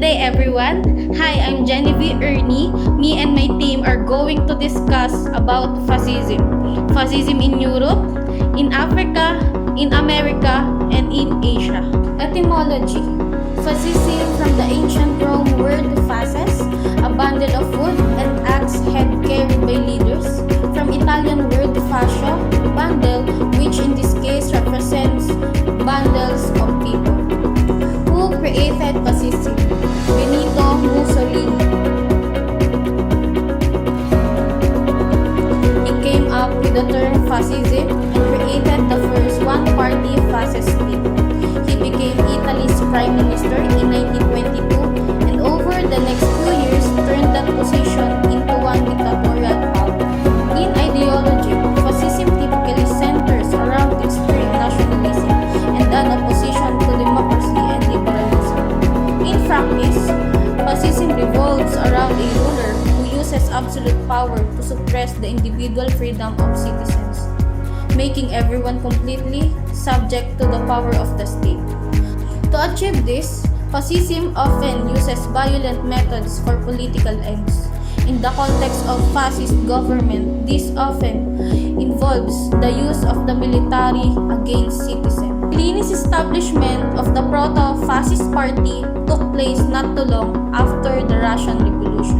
day everyone. Hi, I'm Jeny-Vee Ernie. Me and my team are going to discuss about fascism. Fascism in Europe, in Africa, in America, and in Asia. Etymology. Fascism from the ancient Rome word fasces, a bundle of wood and axe head carried by leaders. From Italian word fascia, bundle, which in this case represents bundles of people. Who created fascism? Benito Mussolini. He came up with the term fascism and created the first one-party fascist state. He became Italy's prime minister in 1922 and over the next few years turned that position into one dictatorial power. In ideology, fascism typically centers around extreme nationalism and an opposition to democracy and liberalism. In practice, fascism revolves around a ruler who uses absolute power to suppress the individual freedom of citizens, making everyone completely subject to the power of the state. To achieve this, fascism often uses violent methods for political ends. In the context of fascist government, this often involves the use of the military against citizens. Millene's establishment of the proto-fascist party took place not too long after the Russian Revolution.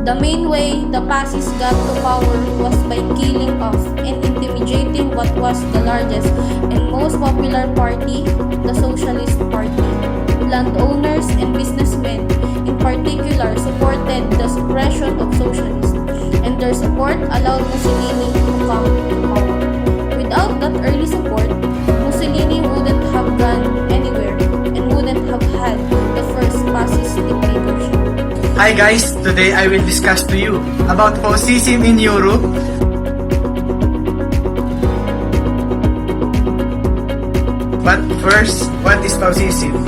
The main way the fascists got to power was by killing off and intimidating what was the largest and most popular party, the Socialist Party. Landowners and businessmen in particular supported the suppression of socialists, and their support allowed Mussolini to come to power. Without that early support, Mussolini wouldn't have gone anywhere and wouldn't have had the first fascist dictatorship. Hi guys, today I will discuss to you about fascism in Europe. But first, what is fascism?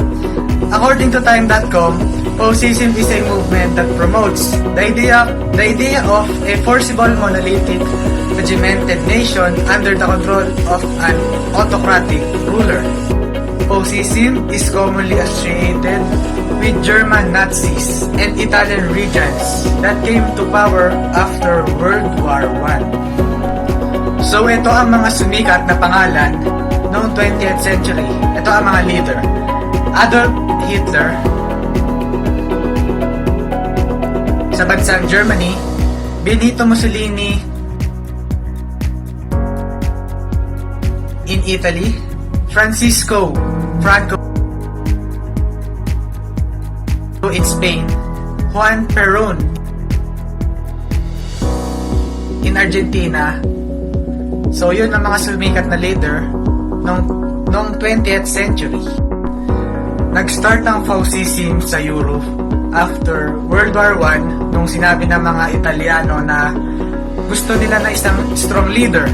According to Time.com, fascism is a movement that promotes the idea of a forcible monolithic regimented nation under the control of an autocratic ruler. Fascism is commonly associated with German Nazis and Italian regions that came to power after World War I. So ito ang mga sumikat na pangalan noong 20th century. Ito ang mga leader. Adolf Hitler sa bansang Germany, Benito Mussolini in Italy, Francisco Franco in Spain, Juan Perón in Argentina. So yun ang mga sumikat na leader noong 20th century. Nag-start ang fascism sa Europe after World War I nung sinabi ng mga Italiano na gusto nila na isang strong leader.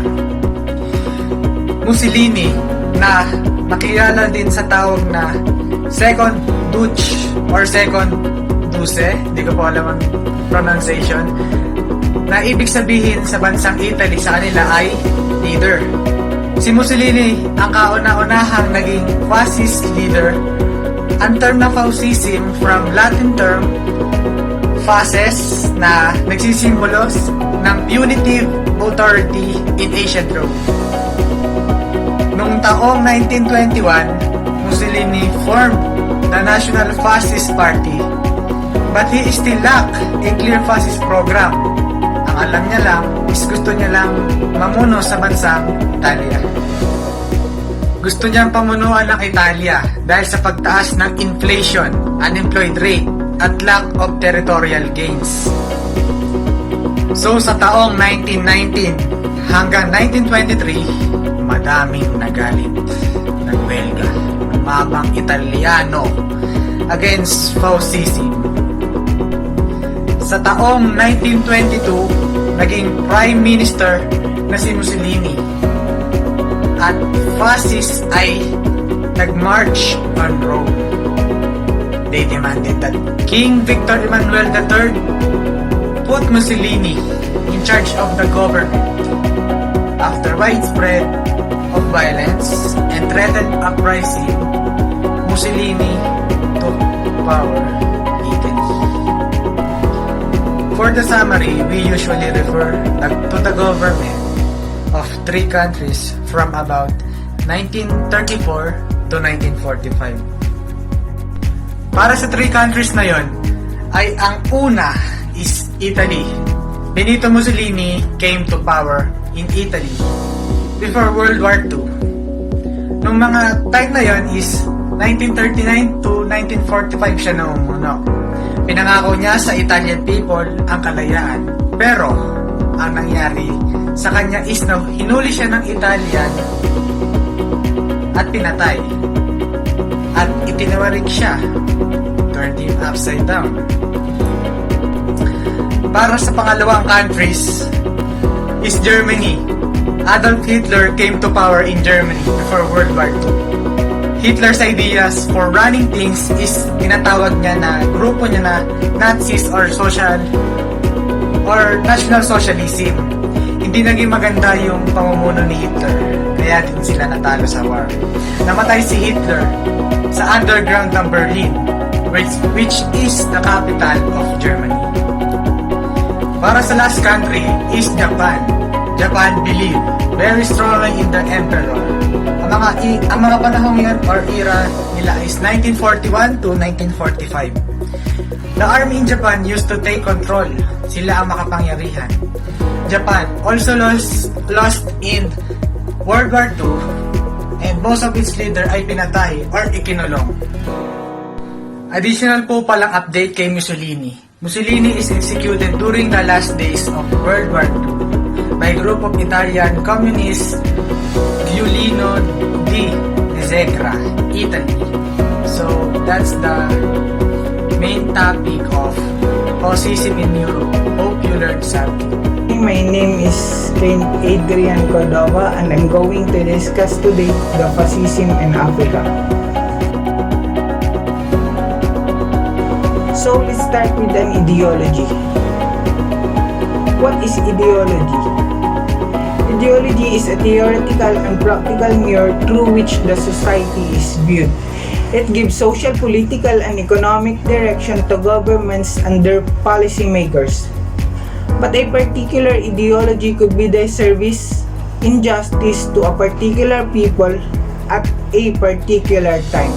Mussolini na nakilala din sa tawag na Second Duce or Second Duce, hindi ko po alam ang pronunciation, na ibig sabihin sa bansang Italy sa kanila ay leader. Si Mussolini ang kauna-unahang naging fascist leader. Ang term na fascism from Latin term fasces na nagsisimbolo ng punitive authority in ancient Rome. Noong taong 1921, Mussolini formed the National Fascist Party, but he still lacked a clear fascist program. Ang alam niya lang is gusto niya lang mamuno sa bansang Italia. Gusto niyang pamunuan ng Italia dahil sa pagtaas ng inflation, unemployed rate, at lack of territorial gains. So sa taong 1919 hanggang 1923, madaming nagalit, nagwelga, mabang Italiano against fascism. Sa taong 1922, naging Prime Minister na si Mussolini at fascists ay nag-march on Rome. They demanded that King Victor Emmanuel III put Mussolini in charge of the government. After widespread of violence and threatened uprising, Mussolini took power. For the summary, we usually refer to the government of three countries from about 1934 to 1945. Para sa three countries na yon, ay ang una is Italy. Benito Mussolini came to power in Italy before World War II. Nung mga time na yon is 1939 to 1945 siya namumuno. Pinangako niya sa Italian people ang kalayaan. Pero, ang nangyari sa kanya is na hinuli siya ng Italian at pinatay. At itinawarik siya. Turned him upside down. Para sa pangalawang countries is Germany. Adolf Hitler came to power in Germany before World War II. Hitler's ideas for running things is tinatawag niya na grupo niya na Nazis or National Socialism. Hindi naging maganda yung pamumuno ni Hitler, kaya din sila natalo sa war. Namatay si Hitler sa underground ng Berlin, which is the capital of Germany. Para sa last country is Japan. Japan believed very strongly in the emperor. Ang mga panahong yan or era nila is 1941 to 1945. The army in Japan used to take control. Sila ang makapangyarihan. Japan also lost in World War II and most of its leader ay pinatay or ikinulong. Additional po palang update kay Mussolini. Mussolini is executed during the last days of World War II by a group of Italian communists, Jeny-Vee D, Italy. So that's the main topic of Fascism in Europe. Hope you learned something. My name is Adrian Cordova and I'm going to discuss today the fascism in Africa. So let's start with an ideology. What is ideology? Ideology is a theoretical and practical mirror through which the society is viewed. It gives social, political, and economic direction to governments and their policymakers. But a particular ideology could be the service, injustice to a particular people at a particular time.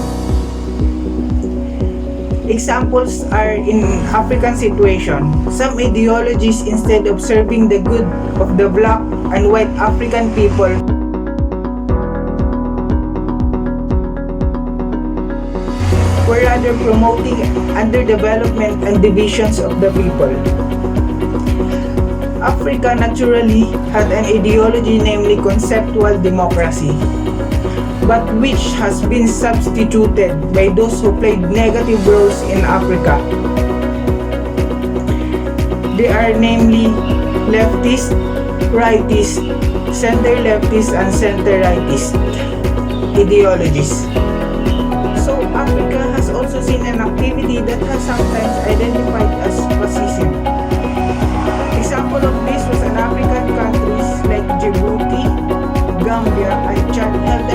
Examples are in African situation. Some ideologies, instead of serving the good of the black and white African people, were rather promoting underdevelopment and divisions of the people. Africa naturally had an ideology, namely conceptual democracy, but which has been substituted by those who played negative roles in Africa. They are namely leftist, rightist, center-leftist, and center-rightist ideologies. So Africa has also seen an activity that has sometimes identified as fascism. Example of this was an African countries like Djibouti, Gambia, and Chad held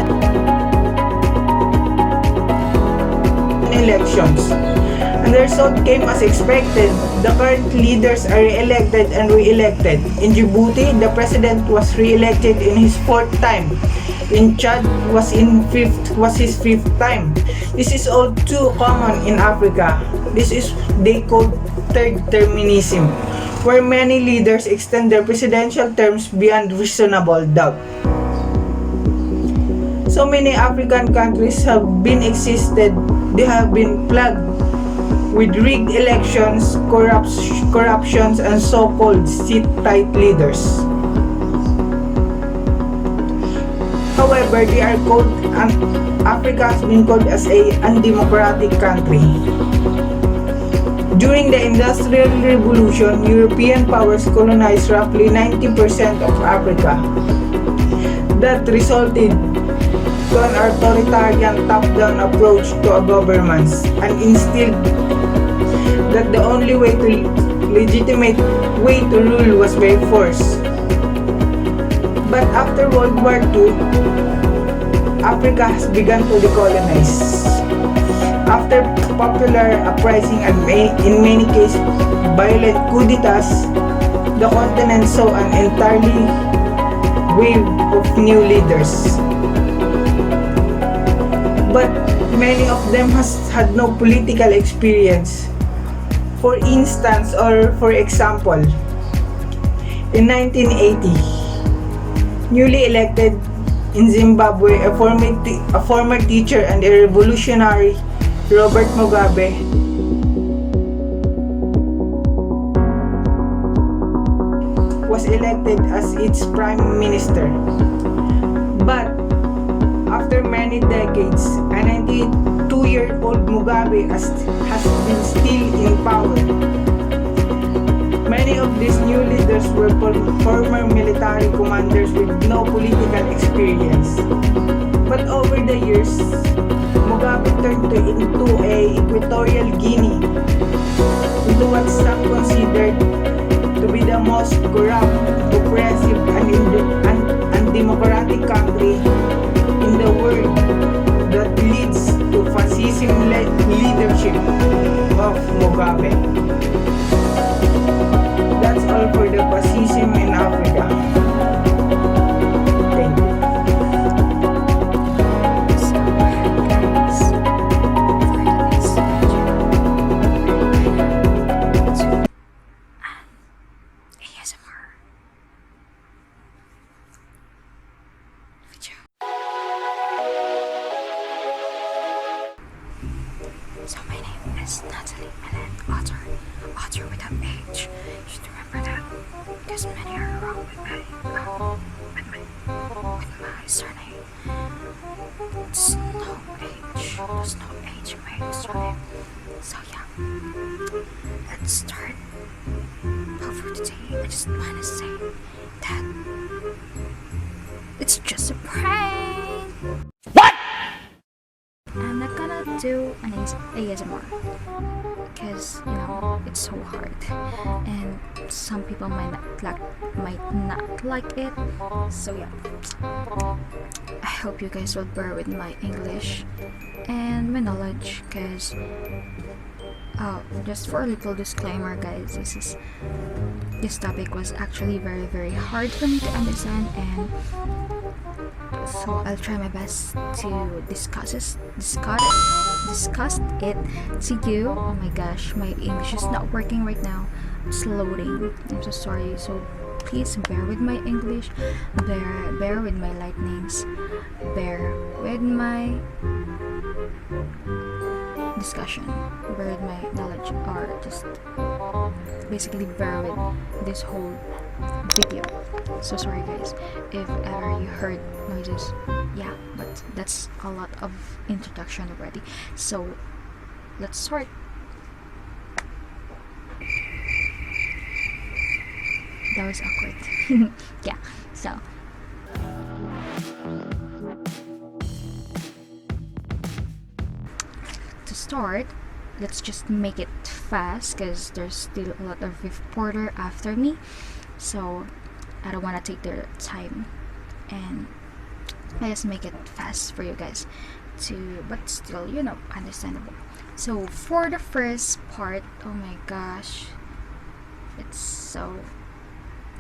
elections. And the result came as expected. The current leaders are re-elected and re-elected. In Djibouti, the president was re-elected in his fourth time. In Chad was his fifth time. This is all too common in Africa. This is they call third terminism, where many leaders extend their presidential terms beyond reasonable doubt. So many African countries have been existed. They have been plagued with rigged elections, corruptions, and so-called sit-tight leaders. However, they are called, Africa has been called as a undemocratic country. During the Industrial Revolution, European powers colonized roughly 90% of Africa. That resulted to an authoritarian top-down approach to governments and instilled that the only legitimate way to rule was by force. But after World War II, Africa has begun to decolonize. After popular uprising and in many cases violent coup d'etats, the continent saw an entirely wave of new leaders. But many of them had no political experience. For instance, or for example, in 1980, newly elected in Zimbabwe, a former teacher and a revolutionary, Robert Mugabe, was elected as its prime minister. But after many decades, a 92-year-old Mugabe has been still in power. Many of these new leaders were former military commanders with no political experience. But over the years, Mugabe turned into Equatorial Guinea, into what some considered to be the most corrupt, oppressive, and undemocratic country in the world, that leads to fascism leadership of Mugabe. That's all for the fascism in Africa. Thank you. So, guys, for today's video, ASMR video. So my name is Nathalie, Millene, author without H. You should remember that, because many are wrong with my surname. There's no H in my surname. So yeah, let's start. But for today, I just wanna say that it's just a prank. I'm not gonna do an ASMR because it's so hard and some people might not like it. So yeah, I hope you guys will bear with my English and my knowledge, because just for a little disclaimer, guys, this topic was actually very, very hard for me to understand, and so I'll try my best to discuss it to you. Oh my gosh, my English is not working right now. It's loading. I'm so sorry. So please bear with my English, bear with my lightnings, bear with my discussion, bear with my knowledge, or just basically bear with this whole video. So sorry guys if ever you heard noises. Yeah, but that's a lot of introduction already, so let's start. That was awkward. Yeah, so to start, let's just make it fast because there's still a lot of reporter after me, so I don't want to take their time, and I just make it fast for you guys but still understandable. So for the first part, oh my gosh, it's so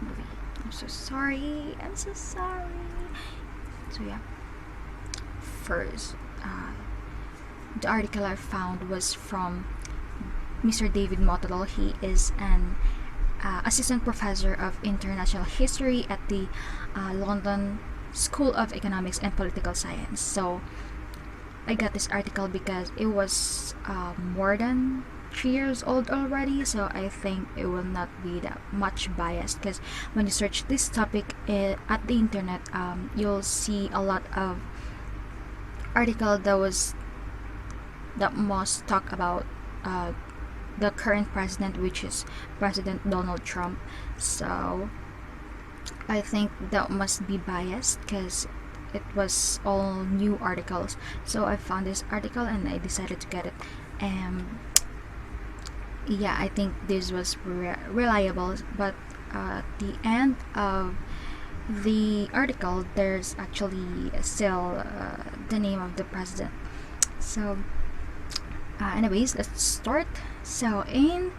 movie. I'm so sorry. So yeah, first the article I found was from Mr. David Motodol. He is an assistant professor of international history at the London School of Economics and Political Science. So I got this article because it was more than 3 years old already, so I think it will not be that much biased, because when you search this topic at the internet, you'll see a lot of article that must talk about the current president, which is President Donald Trump. So I think that must be biased because it was all new articles. So I found this article and I decided to get it. Yeah, I think this was reliable, but at the end of the article there's actually still the name of the president. So Anyways, let's start. So, in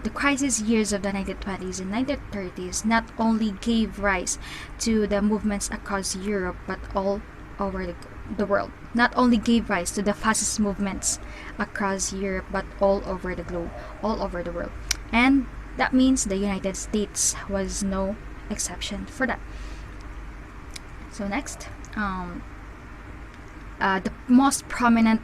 the crisis years of the 1920s and 1930s not only gave rise to the movements across Europe but all over the world. Not only gave rise to the fascist movements across Europe but all over the globe, all over the world. And that means the United States was no exception for that. So next, the most prominent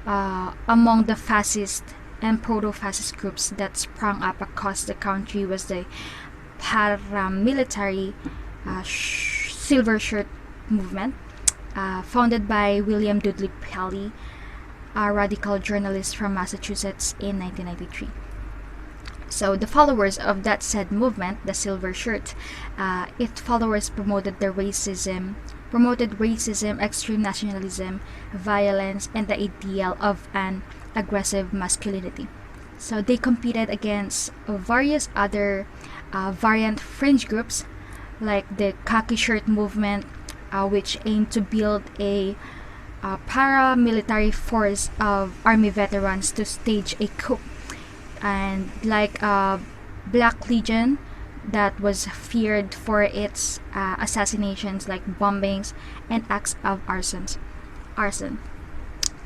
among the fascist and proto-fascist groups that sprung up across the country was the paramilitary Silver Shirt movement, founded by William Dudley Pelley, a radical journalist from Massachusetts in 1993. So the followers of that said movement, the Silver Shirt, its followers promoted racism, extreme nationalism, violence, and the ideal of an aggressive masculinity. So they competed against various other variant fringe groups like the khaki shirt movement, which aimed to build a paramilitary force of army veterans to stage a coup, and like Black Legion that was feared for its assassinations, like bombings and acts of arson.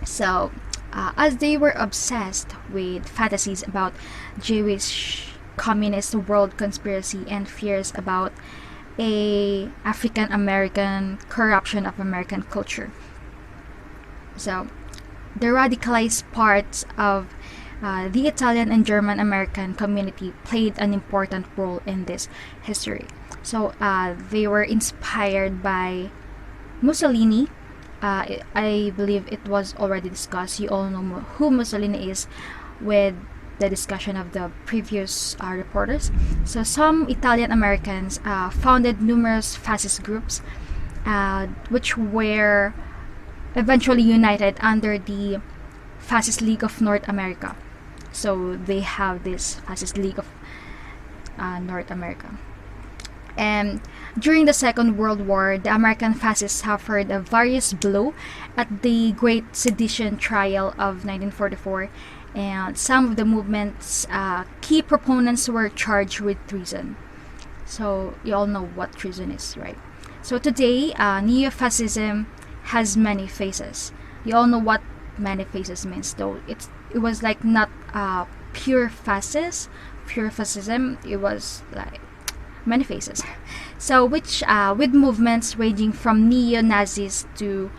So as they were obsessed with fantasies about Jewish communist world conspiracy and fears about a African American corruption of American culture. So the radicalized parts of the Italian and German American community played an important role in this history. So they were inspired by Mussolini. I believe it was already discussed. You all know who Mussolini is with the discussion of the previous reporters. So some Italian Americans founded numerous fascist groups, which were eventually united under the Fascist League of North America. So they have this Fascist League of North America. And during the Second World War, the American fascists suffered a various blow at the Great Sedition Trial of 1944, and some of the movement's key proponents were charged with treason. So you all know what treason is, right? So today, neo-fascism has many faces. You all know what many faces means, though it was like not pure fascism. It was like many faces. So which with movements ranging from neo-Nazis to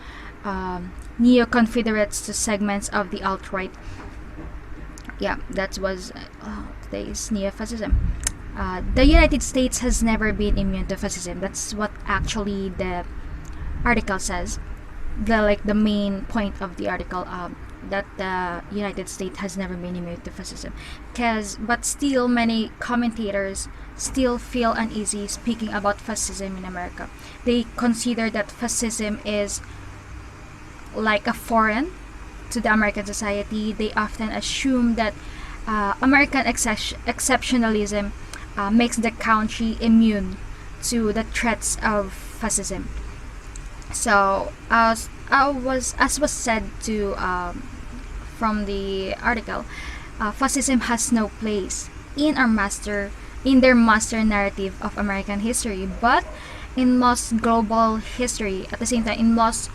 neo-Confederates to segments of the alt-right. Yeah, that was today's neo-fascism. The United States has never been immune to fascism. That's what actually the article says. The main point of the article, that the United States has never been immune to fascism. But still, many commentators still feel uneasy speaking about fascism in America. They consider that fascism is like a foreign to the American society. They often assume that American exceptionalism makes the country immune to the threats of fascism. So as was said to from the article, fascism has no place in their master narrative of American history, but in most global history, at the same time, in most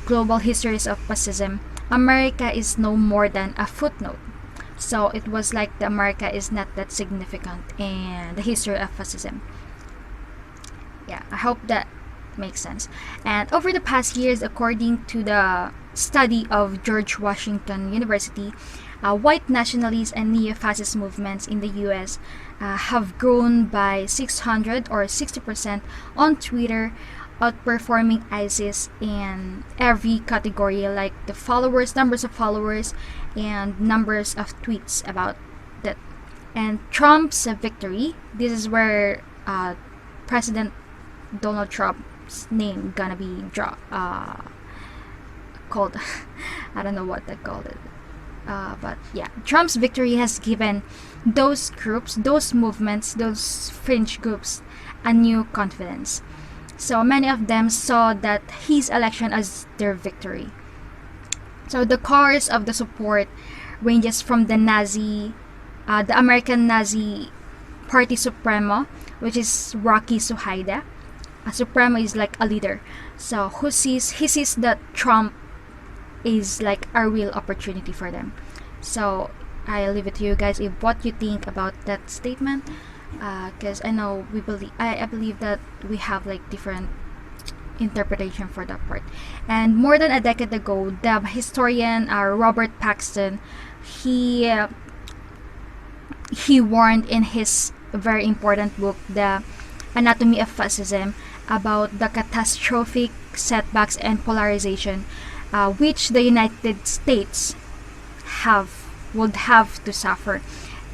global histories of fascism, America is no more than a footnote. So it was like the America is not that significant in the history of fascism. Yeah, I hope that makes sense. And over the past years, according to the study of George Washington University, white nationalist and neo-fascist movements in the US have grown by 600 or 60% on Twitter, outperforming ISIS in every category, like the numbers of followers and numbers of tweets about that. And Trump's victory, this is where President Donald Trump's name gonna be called I don't know what they called it, but yeah, Trump's victory has given those groups, those movements, those fringe groups a new confidence. So many of them saw that his election as their victory. So the cause of the support ranges from the American Nazi Party Supremo, which is Rocky Suhaida. A Supremo is like a leader, so he sees that Trump is like a real opportunity for them. So I leave it to you guys if what you think about that statement, because I know I believe that we have like different interpretation for that part. And more than a decade ago, the historian Robert Paxton, he warned in his very important book, The Anatomy of Fascism, about the catastrophic setbacks and polarization which the United States would have to suffer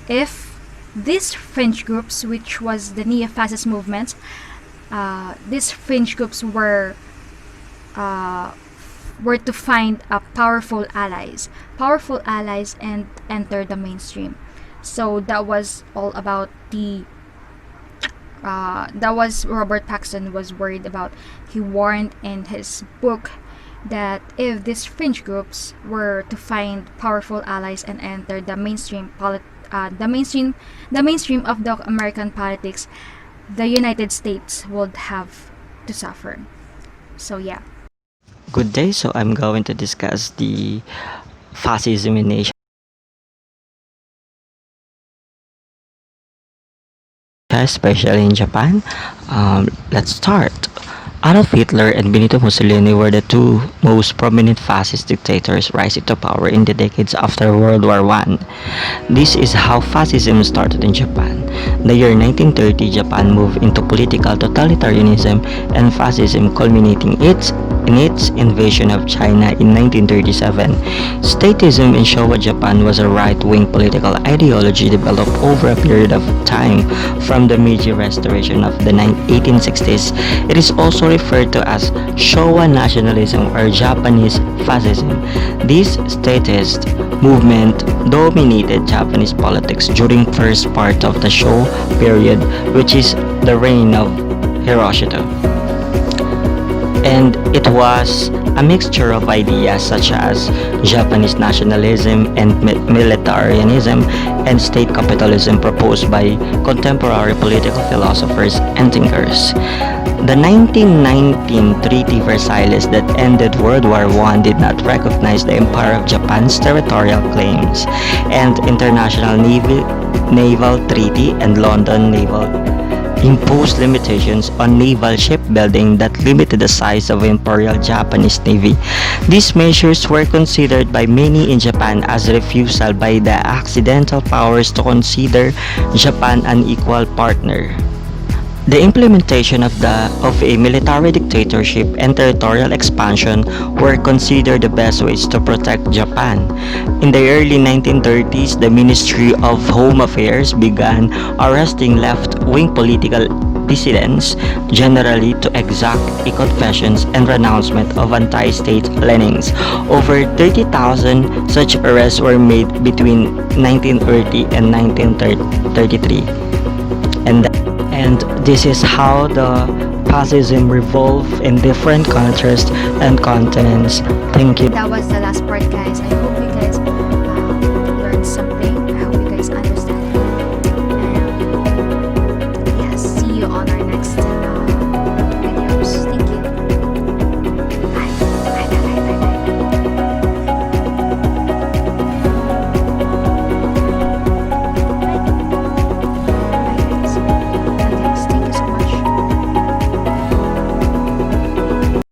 if these fringe groups, which was the neo-fascist movement, these fringe groups were to find powerful allies and enter the mainstream. So that was all about that was Robert Paxton was worried about. He warned in his book that if these fringe groups were to find powerful allies and enter the mainstream of the American politics, the United States would have to suffer. So yeah. Good day. So I'm going to discuss the fascism in Asia, especially in Japan. Let's start. Adolf Hitler and Benito Mussolini were the two most prominent fascist dictators rising to power in the decades after World War I. This is how fascism started in Japan. The year 1930, Japan moved into political totalitarianism and fascism, culminating in its invasion of China in 1937. Statism in Showa Japan was a right-wing political ideology developed over a period of time from the Meiji Restoration of the 1860s. It is also referred to as Showa nationalism or Japanese fascism. This statist movement dominated Japanese politics during first part of the Showa period, which is the reign of Hirohito. And it was a mixture of ideas such as Japanese nationalism and militarism and state capitalism proposed by contemporary political philosophers and thinkers. The 1919 Treaty Versailles that ended World War I did not recognize the Empire of Japan's territorial claims, and International Naval Treaty and London Naval imposed limitations on naval shipbuilding that limited the size of Imperial Japanese Navy. These measures were considered by many in Japan as refusal by the Occidental powers to consider Japan an equal partner. The implementation of a military dictatorship and territorial expansion were considered the best ways to protect Japan. In the early 1930s, the Ministry of Home Affairs began arresting left-wing political dissidents, generally to exact a confessions and renouncement of anti-state leanings. Over 30,000 such arrests were made between 1930 and 1933. And this is how the fascism revolved in different countries and continents. Thank you. That was the last part, guys.